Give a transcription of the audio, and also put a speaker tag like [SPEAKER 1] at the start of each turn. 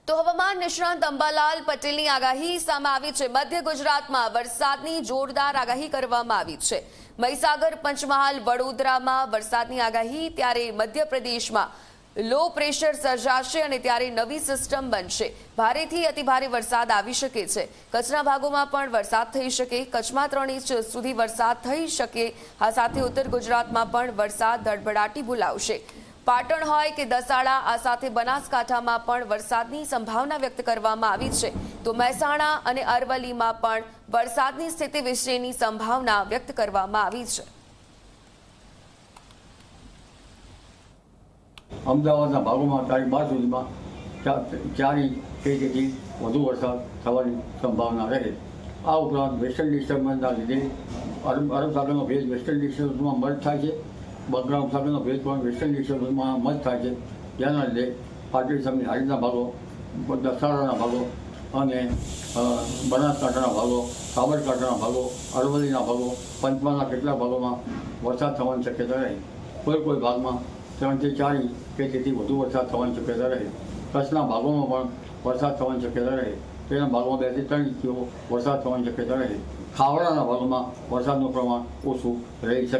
[SPEAKER 1] તો હવામાન નિષ્ણાંત અંબાલાલ પટેલની આગાહી સામે આવી છે। મધ્ય ગુજરાતમાં વરસાદની જોરદાર આગાહી કરવામાં આવી છે। મહીસાગર, પંચમહાલ, વડોદરામાં વરસાદની આગાહી। ત્યારે મધ્યપ્રદેશમાં લો પ્રેશર સર્જાશે અને ત્યારે નવી સિસ્ટમ બનશે। ભારેથી અતિભારે વરસાદ આવી શકે છે। કચ્છના ભાગોમાં પણ વરસાદ થઈ શકે। કચ્છમાં 3 ઇંચ સુધી વરસાદ થઈ શકે। આ સાથે ઉત્તર ગુજરાતમાં પણ વરસાદ ધડબડાટી બોલાવશે। પાટણ હોય કે દસાડા, આ સાથે બનાસકાંઠામાં પણ વરસાદની સંભાવના વ્યક્ત કરવામાં આવી છે। તો મહેસાણા અને અરવલ્લીમાં પણ વરસાદની સ્થિતિ વિશેની સંભાવના વ્યક્ત કરવામાં આવી છે।
[SPEAKER 2] અમદાવાદના ભાગોમાં તારીખ 12 સુધીમાં 4 ઇંચ કે તેથી વધુ વરસાદ થવાની સંભાવના રહે। આ ઉપરાંત વેસ્ટર્ન ડિસ્ટર્બન્સના લીધે અરબ સાગરનો ભેજ વેસ્ટર્ન ડિસ્ટર્બન્સમાં મર્જ થાય છે। બંગાળ સાગરનો ભેજ પણ વેસ્ટર્ન ડિસ્ટર્બન્સમાં મર્જ થાય છે। જેના લીધે પાટણ સમિત હારીના ભાગો, દસાડાના ભાગો અને બનાસકાંઠાના ભાગો, સાબરકાંઠાના ભાગો, અરવલ્લીના ભાગો, પંચમહાલના કેટલાક ભાગોમાં વરસાદ થવાની શક્યતા રહે। કોઈ ભાગમાં 3 થી 4 ઇંચ કે તેથી વધુ વરસાદ થવાની શક્યતા રહે। કચ્છના ભાગોમાં પણ વરસાદ થવાની શક્યતા રહે। તેના ભાગોમાં 2 થી 3 ઇંચ જેવો વરસાદ થવાની શક્યતા રહે। ખાવડાના ભાગોમાં વરસાદનું પ્રમાણ ઓછું રહી શકે।